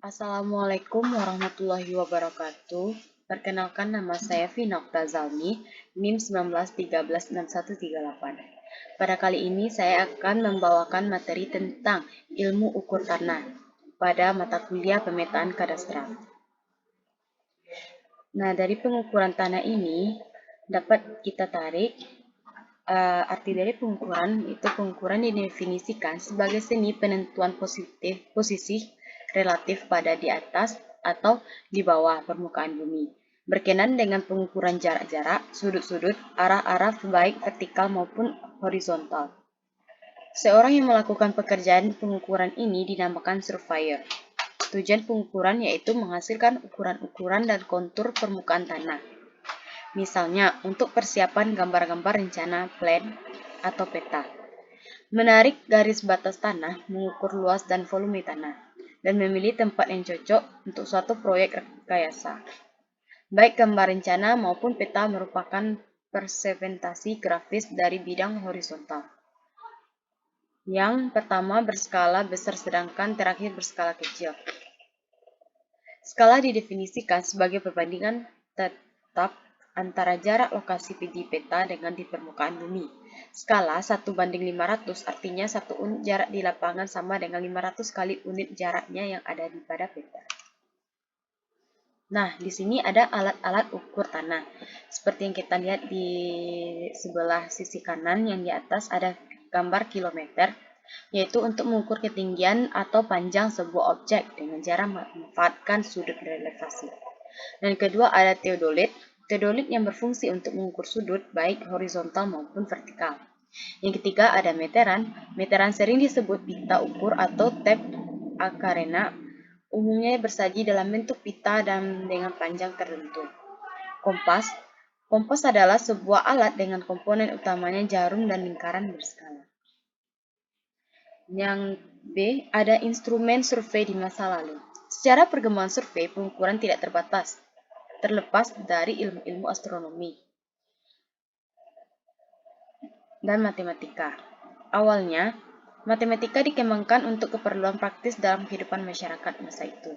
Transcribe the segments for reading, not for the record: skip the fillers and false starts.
Assalamualaikum warahmatullahi wabarakatuh. Perkenalkan, nama saya Vina Oktazalmi, NIM 19136138. Pada kali ini saya akan membawakan materi tentang ilmu ukur tanah pada mata kuliah pemetaan kadastral. Nah, dari pengukuran tanah ini dapat kita tarik arti dari pengukuran. Itu pengukuran didefinisikan sebagai seni penentuan posisi relatif pada di atas atau di bawah permukaan bumi, berkenaan dengan pengukuran jarak-jarak, sudut-sudut, arah-arah baik vertikal maupun horizontal. Seorang yang melakukan pekerjaan pengukuran ini dinamakan surveyor. Tujuan pengukuran yaitu menghasilkan ukuran-ukuran dan kontur permukaan tanah. Misalnya, untuk persiapan gambar-gambar rencana, plan, atau peta. Menarik garis batas tanah, mengukur luas dan volume tanah, dan memilih tempat yang cocok untuk suatu proyek rekayasa. Baik gambar rencana maupun peta merupakan presentasi grafis dari bidang horizontal. Yang pertama berskala besar sedangkan terakhir berskala kecil. Skala didefinisikan sebagai perbandingan tetap antara jarak lokasi di peta dengan di permukaan bumi. Skala 1:500 artinya 1 unit jarak di lapangan sama dengan 500 kali unit jaraknya yang ada di pada peta. Nah, di sini ada alat-alat ukur tanah. Seperti yang kita lihat di sebelah sisi kanan yang di atas ada gambar kilometer, yaitu untuk mengukur ketinggian atau panjang sebuah objek dengan cara memanfaatkan sudut relevasi. Dan kedua ada teodolit. Teodolit yang berfungsi untuk mengukur sudut baik horizontal maupun vertikal. Yang ketiga ada meteran. Meteran sering disebut pita ukur atau tape karena umumnya bersaji dalam bentuk pita dan dengan panjang tertentu. Kompas. Kompas adalah sebuah alat dengan komponen utamanya jarum dan lingkaran berskala. Yang B, ada instrumen survei di masa lalu. Secara perkembangan survei, pengukuran tidak terlepas dari ilmu-ilmu astronomi dan matematika. Awalnya, matematika dikembangkan untuk keperluan praktis dalam kehidupan masyarakat masa itu.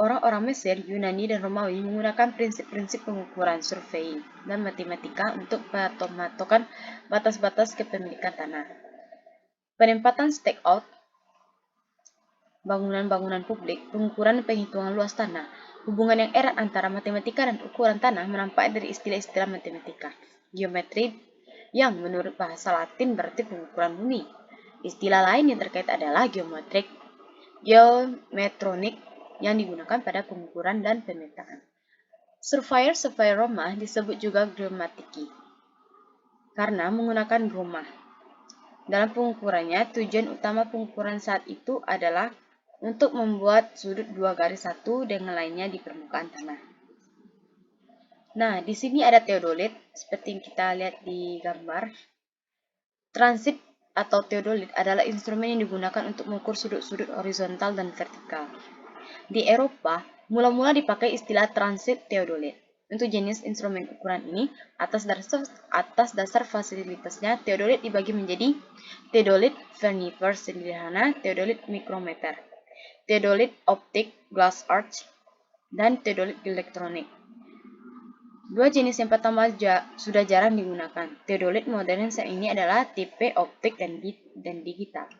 Orang-orang Mesir, Yunani, dan Romawi menggunakan prinsip-prinsip pengukuran survei dan matematika untuk mematokan batas-batas kepemilikan tanah. Penempatan stakeout, bangunan-bangunan publik, pengukuran dan penghitungan luas tanah. Hubungan yang erat antara matematika dan ukuran tanah menampak dari istilah-istilah matematika. Geometri, yang menurut bahasa Latin berarti pengukuran bumi. Istilah lain yang terkait adalah geometrik, geometronik, yang digunakan pada pengukuran dan pemetaan. Surveyor rumah disebut juga geomatiki karena menggunakan rumah. Dalam pengukurannya, tujuan utama pengukuran saat itu adalah untuk membuat sudut dua garis satu dengan lainnya di permukaan tanah. Nah, di sini ada teodolit, seperti yang kita lihat di gambar. Transit atau teodolit adalah instrumen yang digunakan untuk mengukur sudut-sudut horizontal dan vertikal. Di Eropa, mula-mula dipakai istilah transit teodolit. Untuk jenis instrumen ukuran ini, atas dasar fasilitasnya, teodolit dibagi menjadi teodolit verniver sederhana, teodolit mikrometer, teodolit optik glass arch, dan teodolit elektronik. Dua jenis yang pertama sudah jarang digunakan. Teodolit modern saat ini adalah tipe optik dan digital.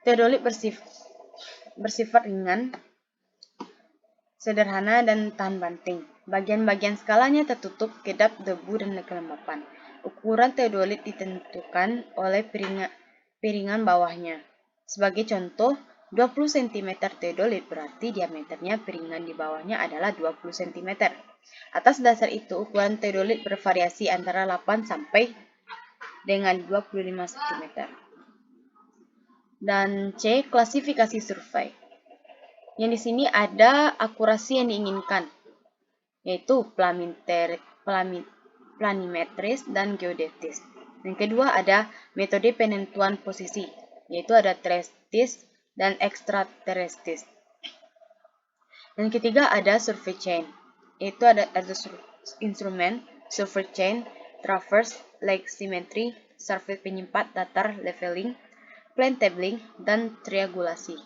Teodolit bersifat ringan, sederhana, dan tahan banting. Bagian-bagian skalanya tertutup, kedap, debu, dan kelembapan. Ukuran teodolit ditentukan oleh piringan bawahnya. Sebagai contoh, 20 cm teodolit berarti diameternya piringan di bawahnya adalah 20 cm. Atas dasar itu, ukuran teodolit bervariasi antara 8 sampai dengan 25 cm. Dan C, klasifikasi survei. Yang di sini ada akurasi yang diinginkan, yaitu planimetris dan geodetis. Yang kedua ada metode penentuan posisi, yaitu ada terestis dan ekstraterestis. Dan ketiga ada survey chain, yaitu ada instrumen survey chain, traverse, lake symmetry, survei penyimpat datar leveling, plan tabling, dan triangulasi.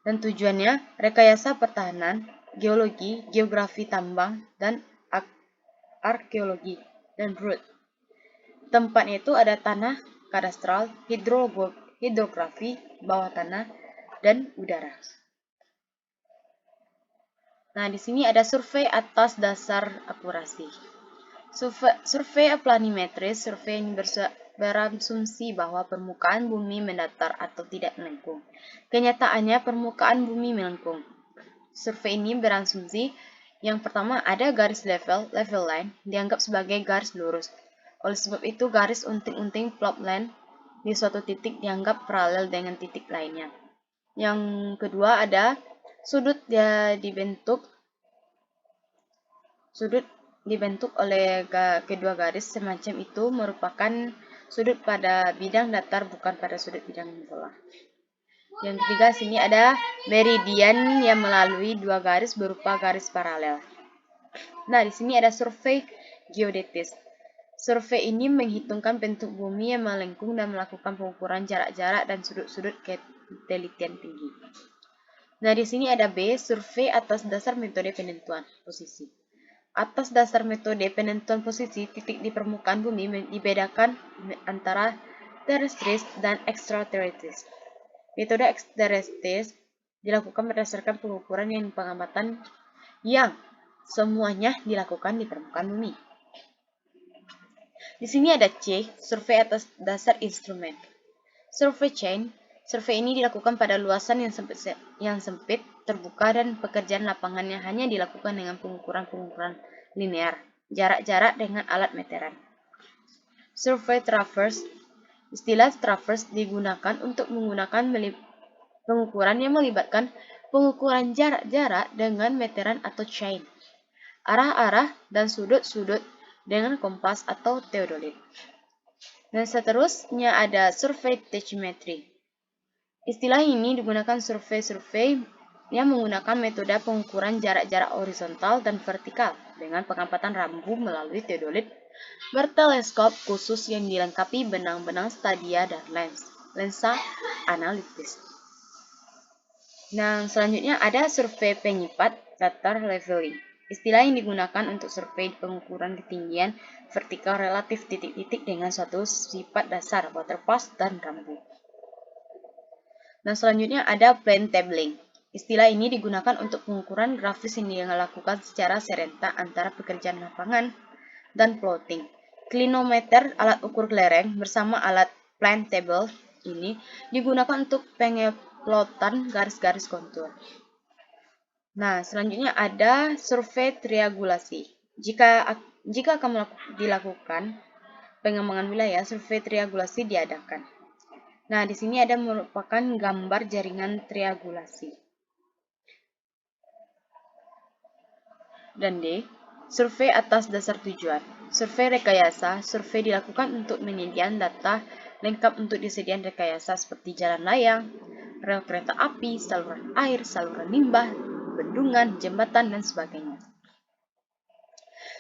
Dan tujuannya rekayasa pertahanan, geologi, geografi tambang, dan arkeologi, dan root. Tempatnya itu ada tanah, kadastral, hidrografi, bawah tanah, dan udara. Nah, di sini ada survei atas dasar akurasi. Survei planimetris, survei yang berasumsi bahwa permukaan bumi mendatar atau tidak melengkung. Kenyataannya permukaan bumi melengkung. Survei ini berasumsi yang pertama ada garis level line, dianggap sebagai garis lurus. Oleh sebab itu, garis unting-unting plot line di suatu titik dianggap paralel dengan titik lainnya. Yang kedua ada sudut dibentuk oleh kedua garis semacam itu merupakan sudut pada bidang datar bukan pada sudut bidang bola. Yang ketiga sini ada meridian yang melalui dua garis berupa garis paralel. Nah, di sini ada survei geodetis. Survei ini menghitungkan bentuk bumi yang melengkung dan melakukan pengukuran jarak-jarak dan sudut-sudut ketelitian tinggi. Nah, di sini ada B, survei atas dasar metode penentuan posisi. Atas dasar metode penentuan posisi, titik di permukaan bumi dibedakan antara terrestris dan extraterrestris. Metode extraterrestris dilakukan berdasarkan pengukuran yang pengamatan yang semuanya dilakukan di permukaan bumi. Di sini ada C, survei atas dasar instrumen. Survey chain, survei ini dilakukan pada luasan yang sempit, terbuka, dan pekerjaan lapangannya hanya dilakukan dengan pengukuran linear, jarak-jarak dengan alat meteran. Survey traverse, istilah traverse digunakan untuk menggunakan pengukuran yang melibatkan pengukuran jarak-jarak dengan meteran atau chain, arah-arah, dan sudut-sudut dengan kompas atau theodolit. Dan seterusnya ada survei tachymetry. Istilah ini digunakan survei yang menggunakan metode pengukuran jarak-jarak horizontal dan vertikal dengan pengamatan rambu melalui theodolit berteleskop khusus yang dilengkapi benang-benang stadia dan lensa analitis. Nah, selanjutnya ada survei penyimpat datar leveling. Istilah yang digunakan untuk survei pengukuran ketinggian vertikal relatif titik-titik dengan suatu sifat dasar, waterpath, dan rambu. Nah, selanjutnya ada plan tabling. Istilah ini digunakan untuk pengukuran grafis yang dilakukan secara serentak antara pekerjaan lapangan dan plotting. Clinometer, alat ukur lereng, bersama alat plan table ini digunakan untuk pengeplotan garis-garis kontur. Nah, selanjutnya ada survei triangulasi. Jika akan dilakukan pengembangan wilayah, survei triangulasi diadakan. Nah, di sini ada merupakan gambar jaringan triangulasi. Dan D, survei atas dasar tujuan. Survei rekayasa, survei dilakukan untuk menyediakan data lengkap untuk disediakan rekayasa seperti jalan layang, rel kereta api, saluran air, saluran limbah, bendungan, jembatan, dan sebagainya.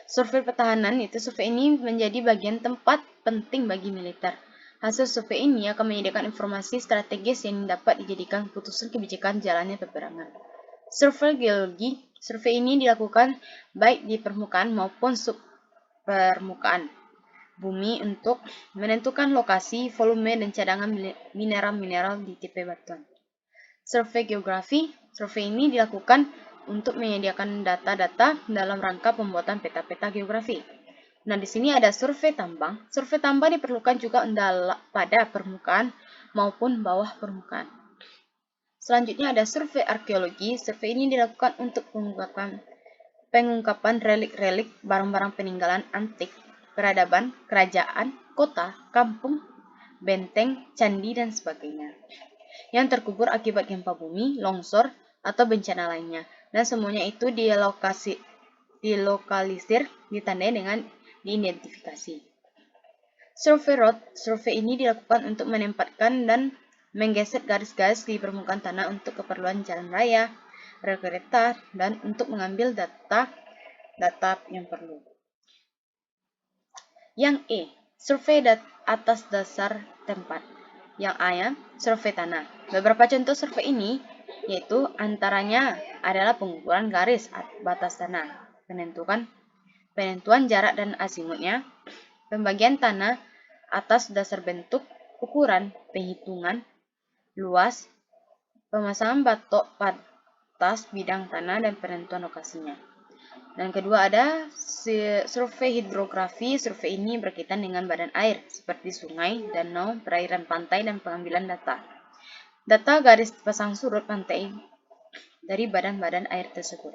Survei pertahanan, itu survei ini menjadi bagian tempat penting bagi militer. Hasil survei ini akan menyediakan informasi strategis yang dapat dijadikan keputusan kebijakan jalannya peperangan. Survei geologi, survei ini dilakukan baik di permukaan maupun subpermukaan bumi untuk menentukan lokasi, volume, dan cadangan mineral-mineral di tipe batuan. Survei geografi, survei ini dilakukan untuk menyediakan data-data dalam rangka pembuatan peta-peta geografi. Nah, di sini ada survei tambang. Survei tambang diperlukan juga pada permukaan maupun bawah permukaan. Selanjutnya ada survei arkeologi. Survei ini dilakukan untuk pengungkapan relik-relik barang-barang peninggalan antik, peradaban, kerajaan, kota, kampung, benteng, candi, dan sebagainya yang terkubur akibat gempa bumi, longsor, atau bencana lainnya. Dan semuanya itu dilokalisir, ditandai dengan diidentifikasi. Survei road, survei ini dilakukan untuk menempatkan dan menggeser garis-garis di permukaan tanah untuk keperluan jalan raya, rel kereta, dan untuk mengambil data yang perlu. Yang E, Survei atas dasar tempat. Yang A ya, survei tanah. Beberapa contoh survei ini yaitu antaranya adalah pengukuran garis batas tanah, penentuan jarak dan azimutnya, pembagian tanah atas dasar bentuk, ukuran, penghitungan, luas, pemasangan batok batas bidang tanah dan penentuan lokasinya. Dan kedua ada survei hidrografi. Survei ini berkaitan dengan badan air seperti sungai, danau, perairan pantai dan pengambilan data. Data garis pasang surut pantai dari badan-badan air tersebut.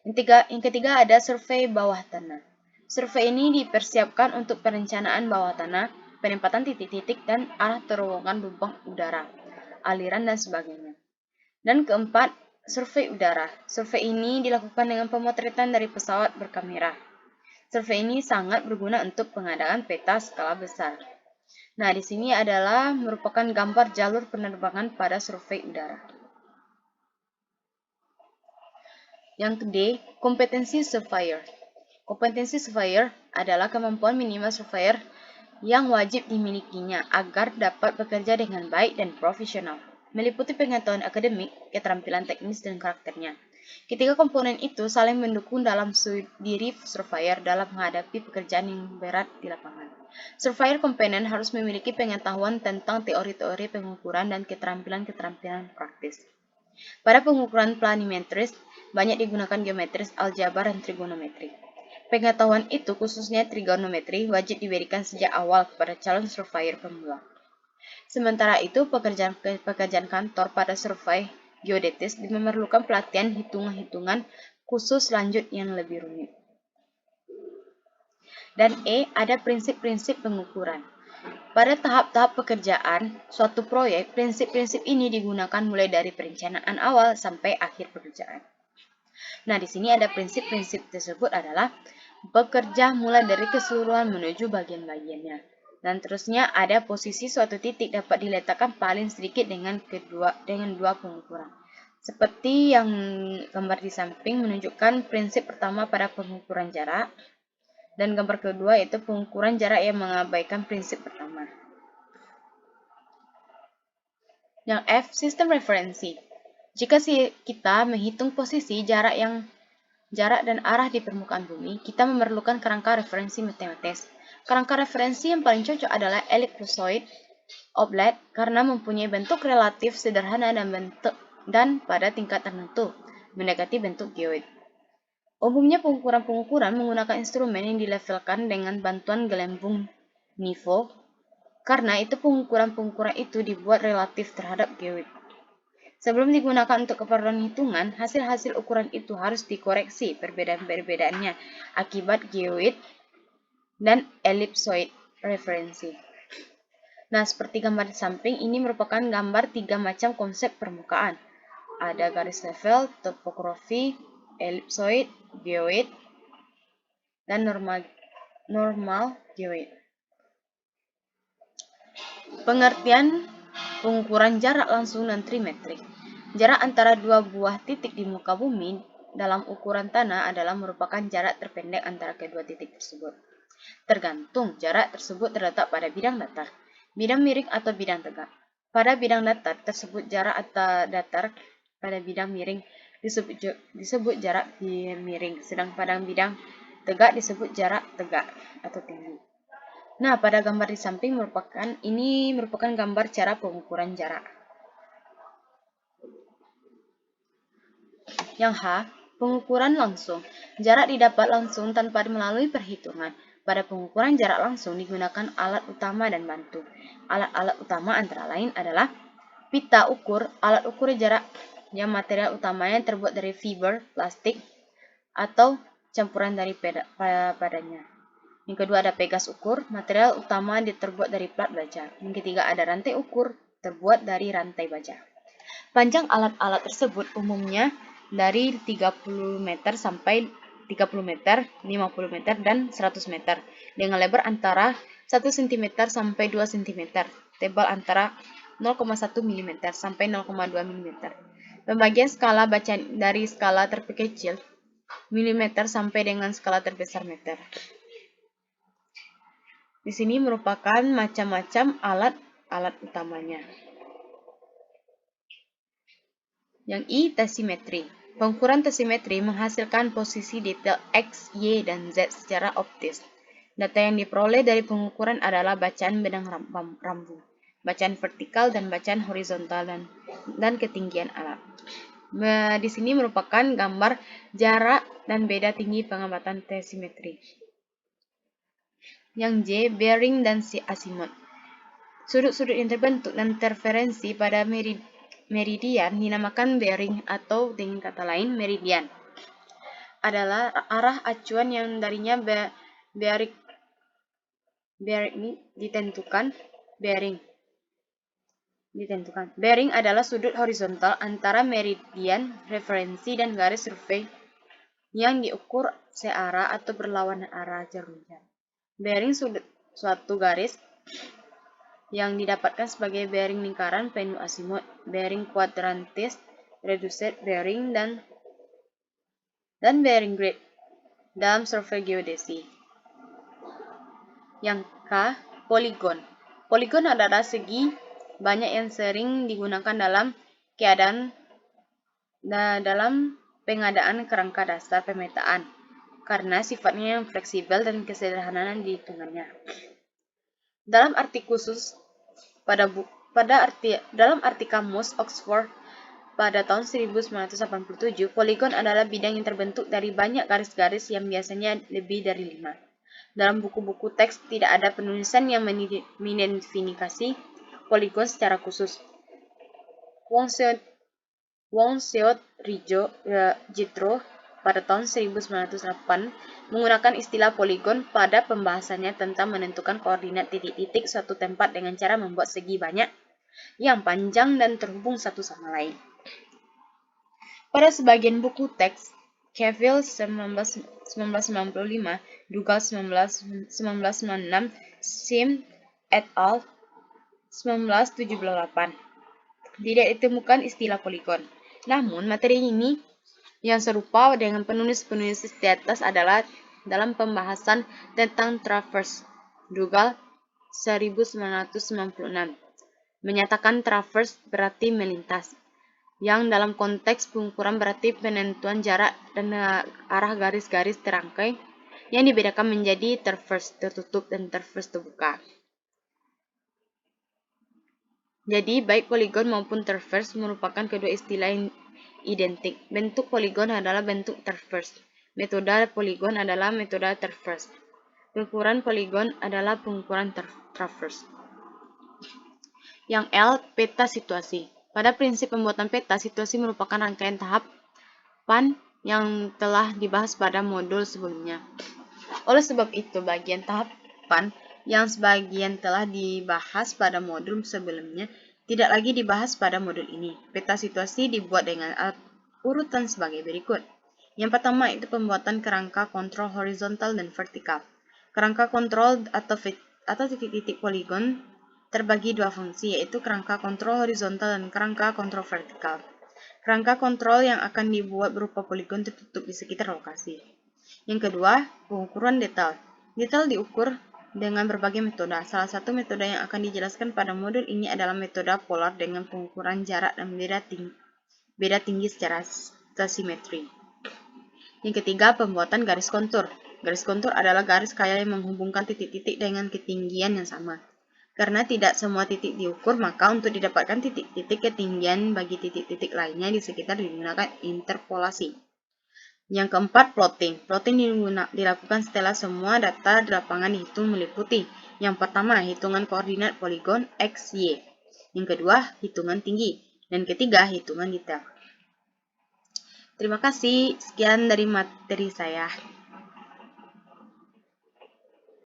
Yang ketiga ada survei bawah tanah. Survei ini dipersiapkan untuk perencanaan bawah tanah, penempatan titik-titik dan arah terowongan lubang udara, aliran dan sebagainya. Dan keempat, survei udara. Survei ini dilakukan dengan pemotretan dari pesawat berkamera. Survei ini sangat berguna untuk pengadaan peta skala besar. Nah, di sini adalah merupakan gambar jalur penerbangan pada survei udara. Yang D, kompetensi surveyor. Kompetensi surveyor adalah kemampuan minimal surveyor yang wajib dimilikinya agar dapat bekerja dengan baik dan profesional, meliputi pengetahuan akademik, keterampilan teknis, dan karakternya. Ketiga komponen itu saling mendukung dalam diri surveyor dalam menghadapi pekerjaan yang berat di lapangan. Surveyor komponen harus memiliki pengetahuan tentang teori-teori pengukuran dan keterampilan-keterampilan praktis. Pada pengukuran planimetris, banyak digunakan geometris, aljabar, dan trigonometri. Pengetahuan itu, khususnya trigonometri, wajib diberikan sejak awal kepada calon surveyor pemula. Sementara itu, pekerjaan kantor pada survei geodetis memerlukan pelatihan hitungan-hitungan khusus lanjut yang lebih rumit. Dan E, ada prinsip-prinsip pengukuran. Pada tahap-tahap pekerjaan suatu proyek, prinsip-prinsip ini digunakan mulai dari perencanaan awal sampai akhir pekerjaan. Nah, di sini ada prinsip-prinsip tersebut adalah bekerja mulai dari keseluruhan menuju bagian-bagiannya. Dan terusnya ada posisi suatu titik dapat diletakkan paling sedikit dengan dua pengukuran. Seperti yang gambar di samping menunjukkan prinsip pertama pada pengukuran jarak, dan gambar kedua yaitu pengukuran jarak yang mengabaikan prinsip pertama. Yang F, sistem referensi. Jika kita menghitung posisi, jarak dan arah di permukaan bumi, kita memerlukan kerangka referensi matematis. Kerangka referensi yang paling cocok adalah ellipsoid oblate karena mempunyai bentuk relatif sederhana dan pada tingkat tertentu mendekati bentuk geoid. Umumnya pengukuran menggunakan instrumen yang dilevelkan dengan bantuan gelembung NIVO, karena itu pengukuran itu dibuat relatif terhadap geoid. Sebelum digunakan untuk keperluan hitungan, hasil-hasil ukuran itu harus dikoreksi perbedaan-perbedaannya akibat geoid dan ellipsoid referensi. Nah, seperti gambar di samping, ini merupakan gambar 3 macam konsep permukaan. Ada garis level, topografi, ellipsoid, geoid, dan normal geoid. Pengertian pengukuran jarak langsung dan trimetrik. Jarak antara dua buah titik di muka bumi dalam ukuran tanah adalah merupakan jarak terpendek antara kedua titik tersebut. Tergantung jarak tersebut terletak pada bidang datar, bidang miring atau bidang tegak. Pada bidang datar tersebut jarak atau datar, pada bidang miring disebut jarak miring, sedang pada bidang tegak disebut jarak tegak atau tinggi. Nah, pada gambar di samping ini merupakan gambar cara pengukuran jarak. Yang H, pengukuran langsung. Jarak didapat langsung tanpa melalui perhitungan. Pada pengukuran jarak langsung digunakan alat utama dan bantu. Alat-alat utama antara lain adalah pita ukur, alat ukur jarak yang material utamanya terbuat dari fiber, plastik, atau campuran dari padanya. Yang kedua ada pegas ukur, material utama terbuat dari plat baja. Yang ketiga ada rantai ukur, terbuat dari rantai baja. Panjang alat-alat tersebut umumnya dari 30 meter sampai 30 meter, 50 meter, dan 100 meter. Dengan lebar antara 1 cm sampai 2 cm, tebal antara 0,1 mm sampai 0,2 mm. Pembagian skala bacaan dari skala terkecil mm sampai dengan skala terbesar meter. Di sini merupakan macam-macam alat utamanya. Yang I, tesimetri. Pengukuran tesimetri menghasilkan posisi detail X, Y, dan Z secara optis. Data yang diperoleh dari pengukuran adalah bacaan benang rambu, bacaan vertikal dan bacaan horizontal dan ketinggian alat. Di sini merupakan gambar jarak dan beda tinggi pengamatan tesimetri. Yang J, bearing dan azimuth. Sudut-sudut yang terbentuk dan interferensi pada meridian dinamakan bearing, atau dengan kata lain meridian adalah arah acuan yang darinya bearing ditentukan. Bearing adalah sudut horizontal antara meridian referensi dan garis survei yang diukur searah atau berlawanan arah jarumnya. Bearing suatu garis yang didapatkan sebagai bearing lingkaran penuh azimuth, bearing quadrantis, reduced bearing, dan bearing grid dalam survei geodesi. Yang K, poligon. Poligon adalah segi banyak yang sering digunakan dalam pengadaan kerangka dasar pemetaan karena sifatnya yang fleksibel dan kesederhanaan di hitungannya. Dalam arti khusus, dalam arti kamus Oxford pada tahun 1987, poligon adalah bidang yang terbentuk dari banyak garis-garis yang biasanya lebih dari 5. Dalam buku-buku teks tidak ada penulisan yang mengidentifikasi poligon secara khusus. Wong Seot Jitro pada tahun 1908 menggunakan istilah poligon pada pembahasannya tentang menentukan koordinat titik-titik suatu tempat dengan cara membuat segi banyak yang panjang dan terhubung satu sama lain. Pada sebagian buku teks, Cavill 1995, Dougal 1996, Sim et al. 1978, tidak ditemukan istilah poligon. Namun, materi ini yang serupa dengan penulis-penulis di atas adalah dalam pembahasan tentang traverse. Dougal 1996 menyatakan traverse berarti melintas, yang dalam konteks pengukuran berarti penentuan jarak dan arah garis-garis terangkai yang dibedakan menjadi traverse tertutup dan traverse terbuka. Jadi, baik poligon maupun traverse merupakan kedua istilah yang identik. Bentuk poligon adalah bentuk traverse. Metode poligon adalah metode traverse. Pengukuran poligon adalah pengukuran traverse. Yang L, peta situasi. Pada prinsip pembuatan peta situasi merupakan rangkaian tahapan yang telah dibahas pada modul sebelumnya. Oleh sebab itu, bagian tahapan yang sebagian telah dibahas pada modul sebelumnya tidak lagi dibahas pada modul ini. Peta situasi dibuat dengan urutan sebagai berikut. Yang pertama itu pembuatan kerangka kontrol horizontal dan vertikal. Kerangka kontrol atau titik-titik poligon terbagi dua fungsi, yaitu kerangka kontrol horizontal dan kerangka kontrol vertikal. Kerangka kontrol yang akan dibuat berupa poligon tertutup di sekitar lokasi. Yang kedua, pengukuran detail. Detail diukur dengan berbagai metode. Salah satu metode yang akan dijelaskan pada modul ini adalah metode polar dengan pengukuran jarak dan beda tinggi secara tesimetri. Yang ketiga, pembuatan garis kontur. Garis kontur adalah garis kaya yang menghubungkan titik-titik dengan ketinggian yang sama. Karena tidak semua titik diukur, maka untuk didapatkan titik-titik ketinggian bagi titik-titik lainnya di sekitar digunakan interpolasi. Yang keempat, plotting. Plotting dilakukan setelah semua data di lapangan dihitung meliputi. Yang pertama, hitungan koordinat poligon X, Y. Yang kedua, hitungan tinggi. Dan ketiga, hitungan detail. Terima kasih. Sekian dari materi saya.